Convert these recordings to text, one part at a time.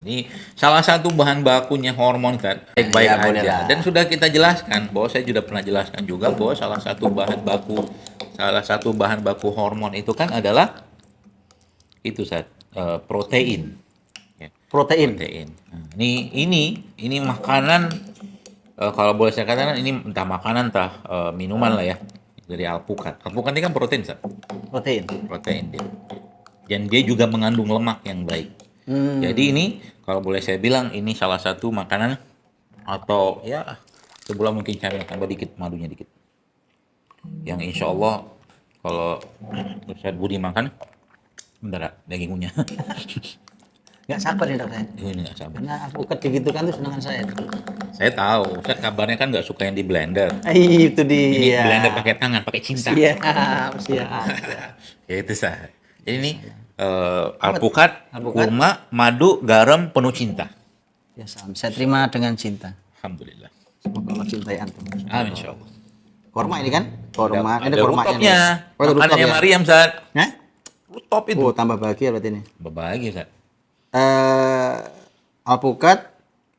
Ini salah satu bahan bakunya hormon kan, baik-baik Ya, boleh aja. lah. Dan sudah kita jelaskan bahwa saya sudah pernah jelaskan juga bahwa salah satu bahan baku hormon itu kan adalah itu protein. Ya, Protein. protein. Nah, ini makanan kalau boleh saya katakan ini entah makanan entah minuman lah ya dari alpukat. Alpukat ini kan protein, Sat. Protein. Protein dia. Dan dia juga mengandung lemak yang baik. Jadi ini kalau boleh saya bilang ini salah satu makanan atau ya sebulan mungkin saya tambah dikit madunya dikit. Yang insya Allah kalau Ustadz Budi makan, bentar daging unnya. Nggak sabar nih dok saya. Ini nggak sabar. Karena alpukat begitu kan itu senangan saya. Saya tahu, Ustadz kabarnya kan nggak suka yang di blender. Itu Ini dia. blender pakai tangan, pakai cinta. Siap. Ya itu sah. Jadi ini alpukat, Alpukat. kurma, madu, garam, penuh cinta. Ya salam. Saya terima dengan cinta. Alhamdulillah. Semoga Allah cintai antum. Amin insya Allah. Korma ini kan? Korma. Ini Ada kormanya rutopnya. nih. Oh, ada rutop Makanannya ya? Maryam, Zat. Hah? Rutop itu. Oh, tambah bahagia berarti ini. Berbagi, Zat. Alpukat,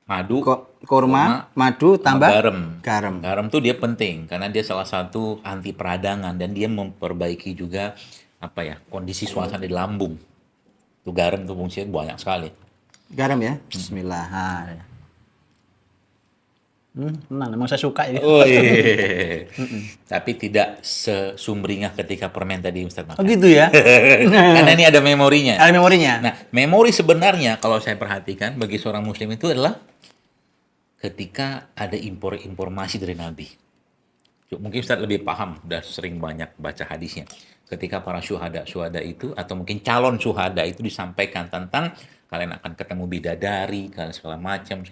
Madu, korma, madu, tambah garam. garam. Garam tuh dia penting karena dia salah satu anti peradangan dan dia memperbaiki juga apa ya kondisi suasana di lambung. Tuh garam tuh fungsinya banyak sekali. Garam ya. Bismillah. Tenang, emang saya suka ini. Oh iya. Tapi tidak sesumringah ketika permen tadi Ustaz Oh makan. gitu ya. Karena ini ada memorinya. Ada memorinya. Nah, memori sebenarnya kalau saya perhatikan bagi seorang muslim itu adalah ketika ada informasi dari Nabi. Mungkin Ustaz lebih paham, udah sering banyak baca hadisnya. Ketika para syuhada itu atau mungkin calon syuhada itu disampaikan tentang kalian akan ketemu bidadari, kalian segala macam.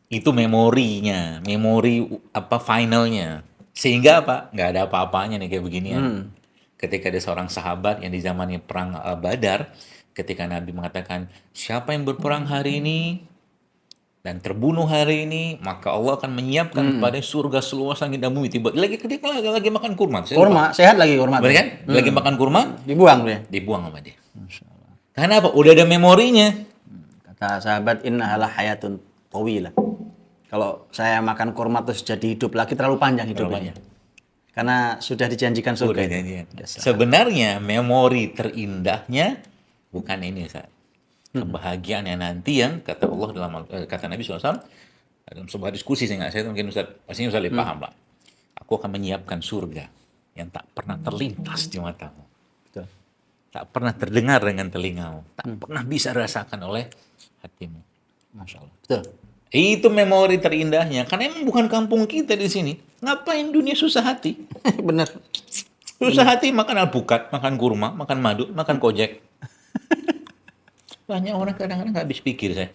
Itu memorinya, memori apa finalnya. Sehingga apa? Nggak ada apa-apanya nih kayak beginian. Ketika ada seorang sahabat yang di zamannya perang Badar, ketika Nabi mengatakan, siapa yang berperang hari ini dan terbunuh hari ini, maka Allah akan menyiapkan kepada surga seluas langit dan bumi. Tiba lagi ketika lagi makan kurma. Korma, sehat lagi korma. Benar kan? Lagi makan kurma, Dibuang dia. dibuang sama dia. Karena apa? Udah ada memorinya. Kata sahabat, innahala hayatun tawilah. Kalau saya makan kurma terus jadi hidup lagi terlalu panjang hidupnya. Karena sudah dijanjikan surga. Sebenarnya memori terindahnya bukan ini, Ustaz. Kebahagiaan yang nanti yang kata Allah kata Nabi SAW dalam sebuah diskusi saya mungkin Ustaz pastinya Ustaz lebih paham lah. Aku akan menyiapkan surga yang tak pernah terlintas di matamu. Betul. Tak pernah terdengar dengan telingamu, tak pernah bisa rasakan oleh hatimu. Masya Allah. Betul. Itu memori terindahnya. Karena emang bukan kampung kita di sini. Ngapain dunia susah hati? Bener. Susah hati makan alpukat, makan kurma, makan madu, makan kojek. Banyak orang kadang-kadang nggak habis pikir saya.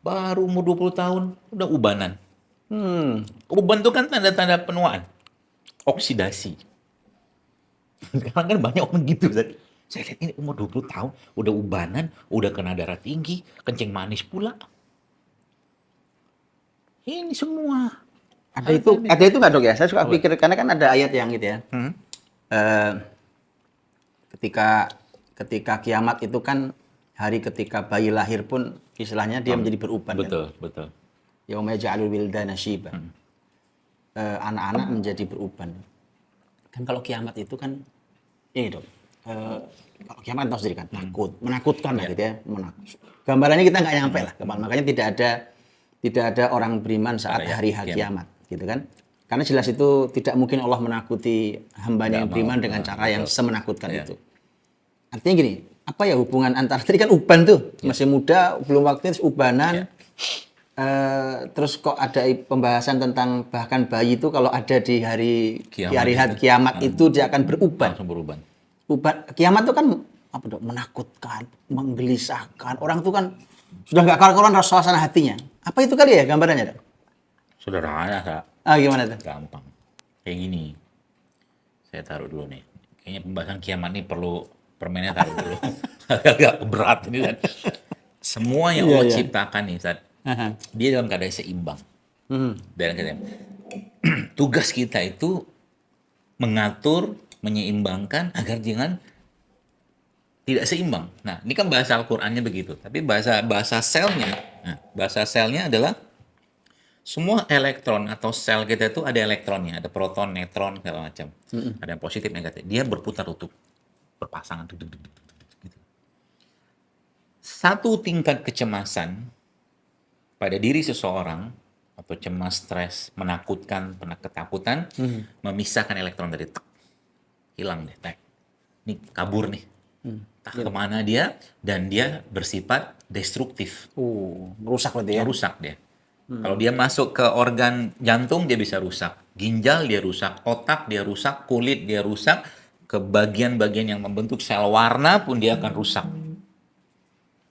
Baru umur 20 tahun, udah ubanan. Uban itu kan tanda-tanda penuaan. Oksidasi. Sekarang kan banyak orang gitu. Saya lihat ini umur 20 tahun, udah ubanan, udah kena darah tinggi, kencing manis pula. Ini semua. Ada itu nggak dok ya? Saya suka pikir karena kan ada ayat yang gitu ya. Ketika kiamat itu kan hari ketika bayi lahir pun istilahnya dia menjadi beruban. Betul, kan? betul. Yauma ja'alul wildana syiba. Anak-anak menjadi beruban. Kan kalau kiamat itu kan ini dok. Kalau kiamat tahu sendiri kan menakutkan lah gitu ya. Gambarannya kita nggak nyampe lah. Makanya tidak ada orang beriman saat hari kiamat, gitu kan? Karena jelas itu tidak mungkin Allah menakuti hambanya yang beriman dengan cara yang semenakutkan itu. Artinya gini, apa ya hubungan antara tadi kan uban tuh masih muda, belum waktunya ubanan, terus kok ada pembahasan tentang bahkan bayi itu kalau ada di hari kiamat itu dia akan beruban. Langsung beruban. Kiamat itu kan apa dok? Menakutkan, menggelisahkan. Orang tuh kan sudah nggak karuan suasana hatinya. Apa itu kali ya gambarannya, Dok? Sederhana, Kak. Gimana tuh? Gampang. Kayak gini. Saya taruh dulu nih. Kayaknya pembahasan kiamat ini perlu permennya taruh dulu. Agak berat ini, Ustaz. Semua yang Allah ciptakan nih, Ustaz. Dia dalam keadaan seimbang. Dalam keadaan. Tugas kita itu mengatur, menyeimbangkan agar jangan tidak seimbang. Nah, ini kan bahasa Al-Qur'annya begitu, tapi bahasa bahasa selnya, nah, bahasa selnya adalah semua elektron atau sel kita itu ada elektronnya, ada proton, neutron, segala macam. Ada yang positif, negatif. Dia berputar untuk berpasangan. Duk, duk, duk, duk, duk, gitu. Satu tingkat kecemasan pada diri seseorang atau cemas, stres, menakutkan, ketakutan, memisahkan elektron dari tek, hilang deh, tek. Ini kabur nih. Entah kemana dia, dan dia bersifat destruktif. Merusak berarti ya. Rusak dia. Kalau dia masuk ke organ jantung, dia bisa rusak. Ginjal dia rusak, otak dia rusak, kulit dia rusak, ke bagian-bagian yang membentuk sel warna pun dia akan rusak.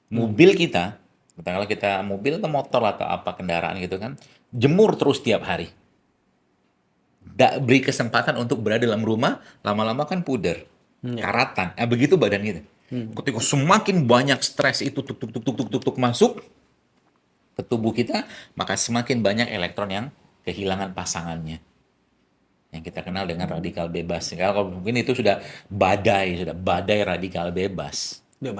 Mobil kita, katakanlah kita mobil atau motor atau apa kendaraan gitu kan, jemur terus tiap hari. Nggak beri kesempatan untuk berada dalam rumah, lama-lama kan puder, karatan. Nah, begitu badan kita. Ketika semakin banyak stres itu tuk masuk ke tubuh kita, maka semakin banyak elektron yang kehilangan pasangannya. Yang kita kenal dengan radikal bebas. Kalau mungkin itu sudah badai radikal bebas. Udah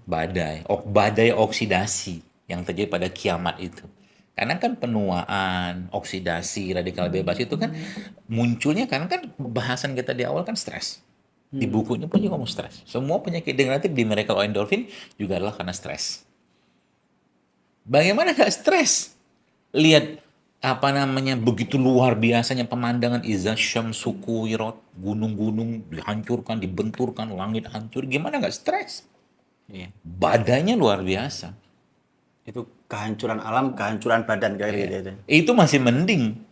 badai. Badai oksidasi yang terjadi pada kiamat itu. Karena kan penuaan, oksidasi, radikal bebas itu kan munculnya karena kan bahasan kita di awal kan stres. Di bukunya pun juga ngomong stres. Semua penyakit degeneratif di Miracle of Endorphin juga adalah karena stres. Bagaimana gak stres? Lihat begitu luar biasanya pemandangan iza syamsu kuwirat, gunung-gunung dihancurkan, dibenturkan, langit hancur. Gimana gak stres? Iya. Badainya luar biasa. Itu kehancuran alam, kehancuran badan kayak gitu. Itu masih mending,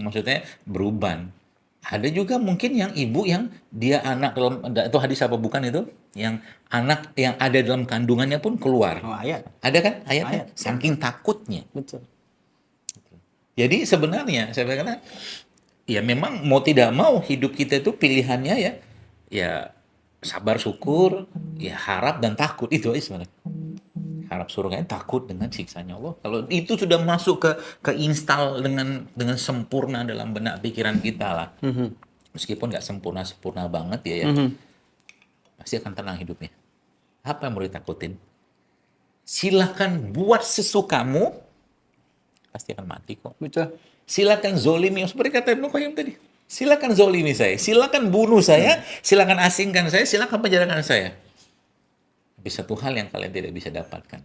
maksudnya beruban. Ada juga mungkin yang ibu yang dia anak dalam itu hadis apa bukan itu? Yang anak yang ada dalam kandungannya pun keluar. Oh, ayat. Ada kan ayatnya? Ayat. Saking takutnya. Betul. Jadi sebenarnya saya berkata ya memang mau tidak mau hidup kita itu pilihannya ya sabar syukur, ya harap dan takut itu aja sebenarnya. Harap surganya, takut dengan siksanya Allah. Kalau itu sudah masuk ke install dengan sempurna dalam benak pikiran kita lah. Meskipun nggak sempurna banget ya, pasti akan tenang hidupnya. Apa yang mau ditakutin? Silakan buat sesukamu, pasti akan mati kok. Betul. Silakan zolimi, seperti kata Ibnu Qayyim tadi. Silakan zolimi saya, silakan bunuh saya, silakan asingkan saya, silakan penjarakan saya. Tapi satu hal yang kalian tidak bisa dapatkan.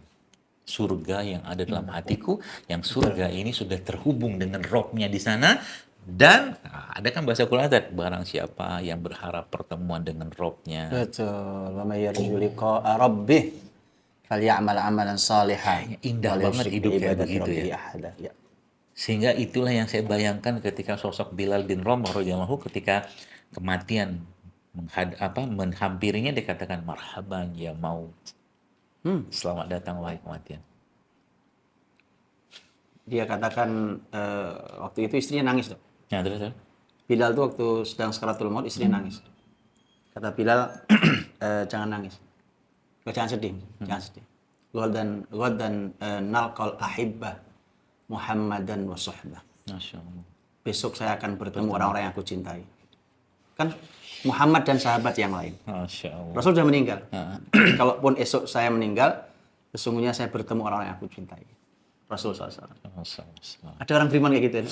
Surga yang ada dalam hatiku, yang surga ini sudah terhubung dengan Robnya di sana. Dan ada kan bahasa Quran, barang siapa yang berharap pertemuan dengan Robnya. Betul. Wa may yarju liqa'a rabbih falyamal amalan shalihan. Indah banget hidup kayak begitu ya. Ya. Sehingga itulah yang saya bayangkan ketika sosok Bilal bin Rabah radhiyallahu ketika kematian menghampirinya dikatakan marhaban ya maut. Selamat datang wahai kematian. Dia katakan waktu itu istrinya nangis, Dok. Ya, terus. Bilal tuh waktu sedang sakaratul maut istrinya nangis. Kata Bilal, jangan nangis. Jangan sedih, jangan sedih. Ghadan nalqal ahibbah Muhammadan wa sahbah. Masya Allah. Besok saya akan bertemu orang-orang yang aku cintai. Kan Muhammad dan sahabat yang lain. Masya Allah. Rasul sudah meninggal. Kalaupun esok saya meninggal, sesungguhnya saya bertemu orang yang aku cintai. Rasul SAW. Ada orang beriman kayak gitu ya?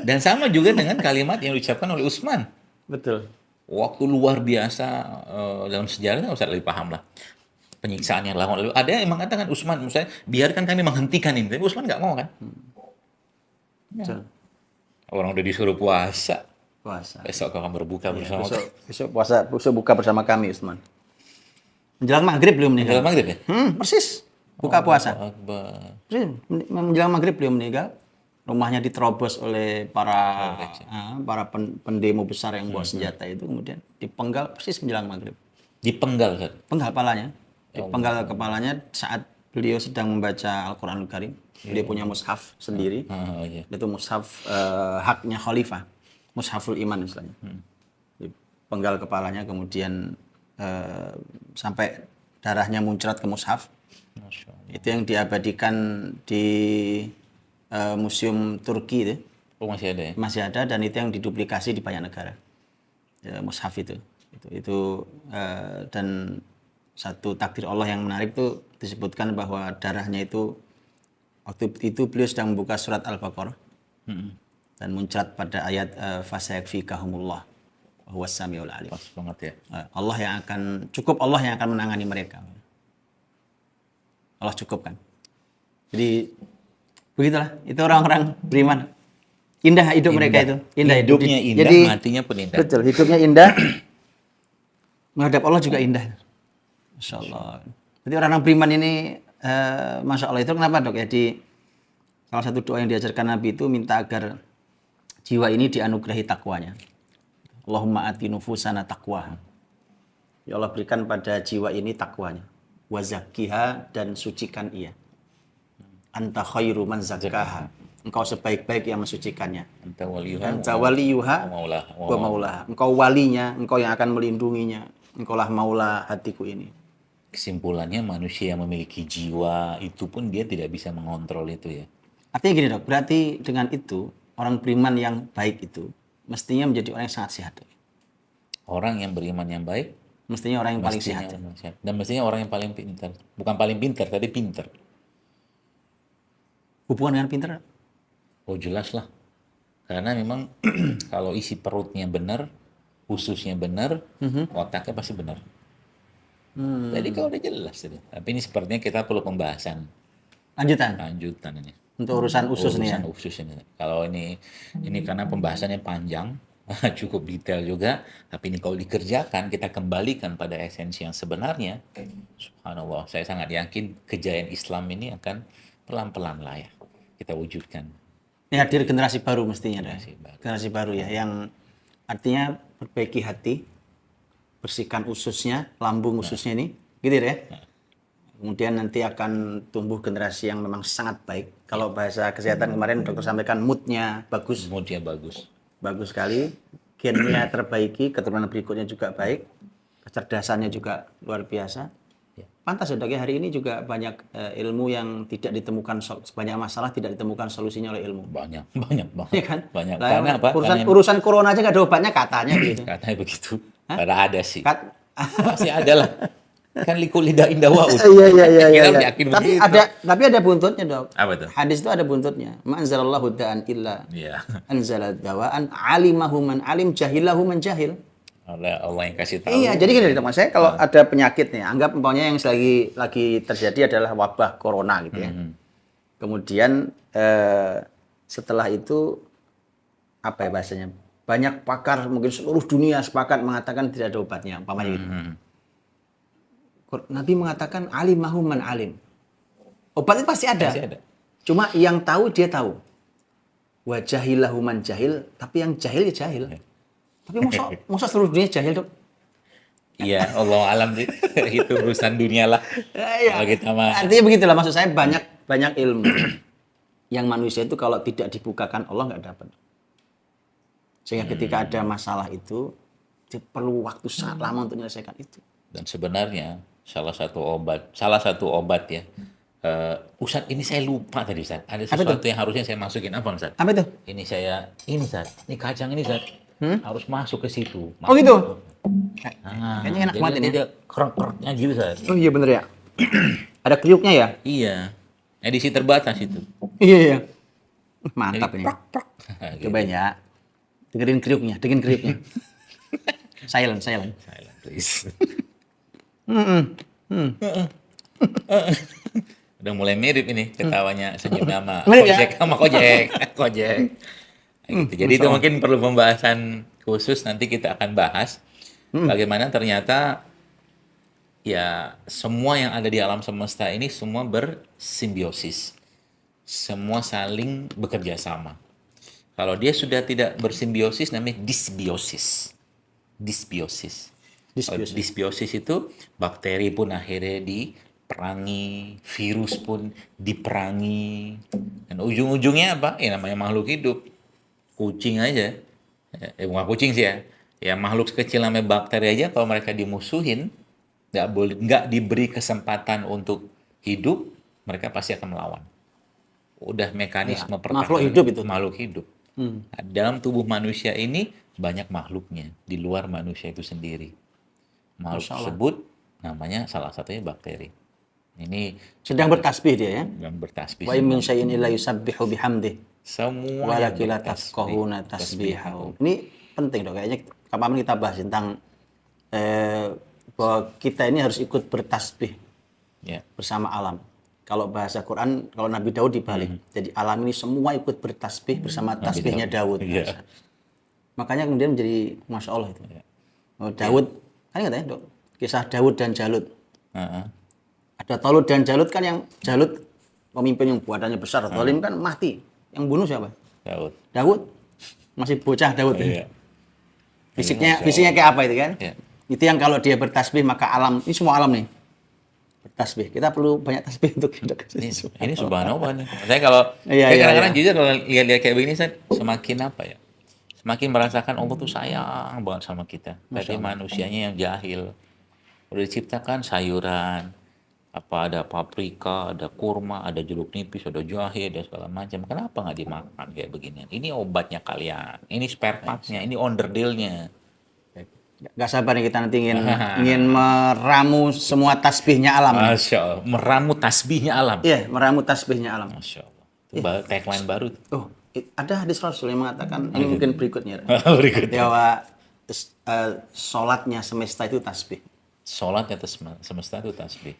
Dan sama juga dengan kalimat yang diucapkan oleh Utsman. Betul. Waktu luar biasa dalam sejarahnya Ustaz lebih paham lah. Penyiksaan yang dilakukan oleh ada yang mengatakan Utsman, misalnya biarkan kami menghentikan ini. Tapi Utsman nggak mau kan? Betul. Orang udah disuruh puasa. Puasa. Besok kau akan berbuka bersama. Besok buka bersama kami, Utsman. Menjelang maghrib belum meninggal. Menjelang maghrib ya? Persis. Buka puasa. Akbar. Persis. Menjelang maghrib belum meninggal. Rumahnya diterobos oleh para pendemo besar yang bawa senjata itu, kemudian dipenggal persis menjelang maghrib. Dipenggal, Ustaz? Penggal kepalanya. Dipenggal kepalanya saat beliau sedang membaca Al-Quranul Karim. Dia punya mushaf sendiri. Iya. Itu mushaf haknya khalifah. Mushaful iman istilahnya. Penggal kepalanya kemudian sampai darahnya muncrat ke mushaf. Masya Allah. Itu yang diabadikan di museum Turki itu. Oh, masih ada ya? Masih ada dan itu yang diduplikasi di banyak negara. Mushaf itu dan satu takdir Allah yang menarik tuh disebutkan bahwa darahnya itu waktu itu beliau sedang membuka surat Al-Baqarah dan muncrat pada ayat fasayakfikahumullah wa huwas samiul alim. Pas banget ya. Allah yang akan menangani mereka. Allah cukup kan. Jadi begitulah, itu orang-orang beriman. Indah hidup mereka itu. Indah hidupnya indah, Jadi, matinya pun indah. betul, hidupnya indah. Menghadap Allah juga indah. Masya Allah. Jadi orang-orang beriman ini, Masya Allah, itu kenapa dok? Jadi salah satu doa yang diajarkan Nabi itu minta agar jiwa ini dianugerahi takwanya. Allahumma ati nufusana taqwaha. Ya Allah, berikan pada jiwa ini takwanya. Wa zakkiha, dan sucikan ia. Anta khairu man zakkaha. Engkau sebaik-baik yang mensucikannya. Anta waliyuha wa maulaha. maulaha. Engkau walinya, engkau yang akan melindunginya. Engkaulah maula hatiku ini. Kesimpulannya manusia yang memiliki jiwa itu pun dia tidak bisa mengontrol itu ya. Artinya gini dok, berarti dengan itu orang beriman yang baik itu mestinya menjadi orang yang sangat sehat. Orang yang beriman yang baik Mestinya orang yang paling mestinya sehat. orang sehat. Dan mestinya orang yang paling pintar. Bukan paling pintar, tapi pintar. Hubungan dengan pintar? Oh jelas lah. Karena memang kalau isi perutnya benar, ususnya benar, otaknya pasti benar. Jadi kalau udah jelas itu. Tapi ini sepertinya kita perlu pembahasan lanjutan ini. Untuk urusan usus nih ya. Urusan usus ini. Kalau ini karena pembahasannya panjang, cukup detail juga. Tapi ini kalau dikerjakan, kita kembalikan pada esensi yang sebenarnya. Subhanallah, saya sangat yakin kejayaan Islam ini akan pelan-pelan lah ya kita wujudkan. Ini hadir generasi baru mestinya. Generasi baru. Generasi baru ya, yang artinya perbaiki hati, bersihkan ususnya, lambung ususnya ini, gitu ya. Kemudian nanti akan tumbuh generasi yang memang sangat baik. Kalau bahasa kesehatan kemarin dokter sampaikan moodnya bagus. Moodnya bagus. Bagus sekali. Gennya terbaiki, keturunan berikutnya juga baik. Kecerdasannya juga luar biasa. Pantas ya dok ya, hari ini juga banyak ilmu yang tidak ditemukan, banyak masalah tidak ditemukan solusinya oleh ilmu. Banyak banget. Iya kan? Banyak. Lah, Karena apa? Urusan corona aja nggak ada obatnya katanya gitu. Katanya begitu. Padahal ada sih. Kat- Pasti ada lah. Kan liku lidah indah waut. Iya. Kita yakin Tapi begitu. tapi ada buntutnya dok. Apa tuh? Hadis itu ada buntutnya. Ma anzalallahu da'an illa Iya. anzala dawa'an alimahu man alim jahilahu man jahil. Allah yang kasih tahu. Iya, jadi gini teman saya, kalau ada penyakit nih, anggap umpamanya yang lagi terjadi adalah wabah corona gitu ya. Kemudian setelah itu apa ya bahasanya? Banyak pakar mungkin seluruh dunia sepakat mengatakan tidak ada obatnya, umpamanya gitu. Nabi mengatakan alimahu man alim. Obat itu pasti ada. Pasti ada. Cuma yang tahu dia tahu. Wa jahilahu man jahil, tapi yang jahil ya jahil. Tapi masa seluruh dunia jahil dok? Iya, Allah alam sih. Itu urusan dunia lah. Iya. Kalau kita mah Artinya begitulah, maksud saya banyak ilmu yang manusia itu kalau tidak dibukakan Allah nggak dapat. Sehingga ketika ada masalah itu dia perlu waktu sangat lama untuk menyelesaikan itu. dan sebenarnya salah satu obat ya. Ustadz, ini saya lupa tadi Ustadz. Ada sesuatu yang harusnya saya masukin apa Ustadz? Apa itu? Ini Ustadz. Ini kacang ini Ustadz. Harus masuk ke situ. Oh gitu. Nah, Kayaknya enak jadi banget ini. Dia kerok-keroknya gitu Ustadz. Oh iya bener ya. Ada kriuknya ya? Iya. Edisi terbatas itu. Iya. Mantap ini. Gitu. Cobain ya. Dengerin kriuknya. Silent. Silent, please. Udah mulai mirip ini ketawanya senyum nama Mirip ya? Kojek. Gitu. Jadi itu mungkin perlu pembahasan khusus, nanti kita akan bahas bagaimana ternyata ya semua yang ada di alam semesta ini semua bersimbiosis. Semua saling bekerja sama. Kalau dia sudah tidak bersimbiosis namanya disbiosis. Kalau disbiosis itu bakteri pun akhirnya diperangi, virus pun diperangi. Dan ujung-ujungnya apa? Ya namanya makhluk hidup. Kucing aja. Bukan kucing sih ya. Ya makhluk kecil namanya bakteri aja kalau mereka dimusuhin, nggak diberi kesempatan untuk hidup, mereka pasti akan melawan. Udah mekanisme pertahanan makhluk hidup itu. Makhluk hidup. Nah, dalam tubuh manusia ini banyak makhluknya di luar manusia itu sendiri. Makhluk tersebut namanya salah satunya bakteri. Ini Sedang bertasbih dia ya. yang bertasbih. Wa in min syai'in illa yusabbihu bihamdih Semua yang walakin la bertasbih. tafqahuna tasbihahu. Ini penting dong, kayaknya kapan kita bahas tentang bahwa kita ini harus ikut bertasbih Ya. bersama alam. Kalau bahasa Quran, kalau Nabi Daud dibalik. Jadi alam ini semua ikut bertasbih bersama tasbihnya Daud. Iya. Makanya kemudian menjadi Masya Allah itu. Iya. Oh, Daud, kan katanya Dok, kisah Daud dan Jalut. Heeh. Ada Talut dan Jalut kan, yang Jalut pemimpin yang badannya besar, zalim kan mati. Yang bunuh siapa? Daud. Daud. Masih bocah Daud. Iya. Fisiknya kayak apa itu kan? Iya. Itu yang kalau dia bertasbih maka alam, ini semua alam nih bertasbih. Kita perlu banyak tasbih untuk hidup. Ini subhanallah nih. Saya kalau Iya, saya iya, kadang-kadang iya. jujur kalau lihat-lihat kayak begini, saya semakin apa ya? Semakin merasakan Allah tuh sayang banget sama kita. Tapi manusianya yang jahil. Udah diciptakan sayuran, apa ada paprika, ada kurma, ada jeruk nipis, ada jahe, ada segala macam. Kenapa nggak dimakan kayak beginian? Ini obatnya kalian. Ini spare part-nya, ini onderdilnya. Gak sabar nih kita nanti ingin meramu semua tasbihnya alam. Masya Allah. Meramu tasbihnya alam. Iya, meramu tasbihnya alam. Masya Allah. Itu tagline baru. Oh, ada hadis Rasul yang mengatakan, ini mungkin berikutnya. Berikutnya. Bahwa sholatnya semesta itu tasbih. Sholat di atas semesta itu tasbih.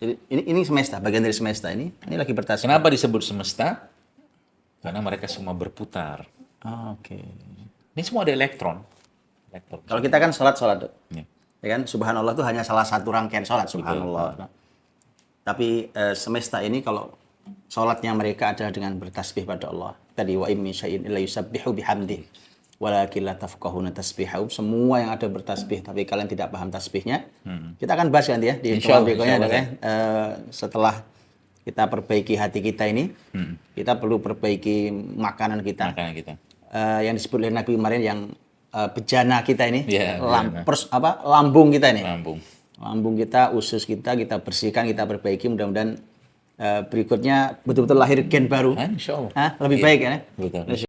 Jadi ini semesta, bagian dari semesta ini lagi bertasbih. Kenapa disebut semesta? Karena mereka semua berputar. Oh, oke. Ini semua ada elektron. Kalau kita kan sholat, Dok. Ya. Ya kan, subhanallah itu hanya salah satu rangkaian sholat, subhanallah. Tapi semesta ini kalau sholatnya mereka adalah dengan bertasbih pada Allah. Tadi wa in min syai'in illa yusabbihu bihamdih walakin la tafqahuna tasbihahu. Semua yang ada bertasbih tapi kalian tidak paham tasbihnya. Kita akan bahas nanti ya di Insya Allah, berikutnya insya Allah, setelah kita perbaiki hati kita ini, kita perlu perbaiki makanan kita. Makanya kita. Yang disebut oleh Nabi kemarin, yang bejana kita ini, Iya, lambung kita ini. Lambung Kita, usus kita bersihkan, kita perbaiki. Mudah-mudahan berikutnya betul-betul lahir gen baru. Insya Allah. Lebih baik ya. Betul.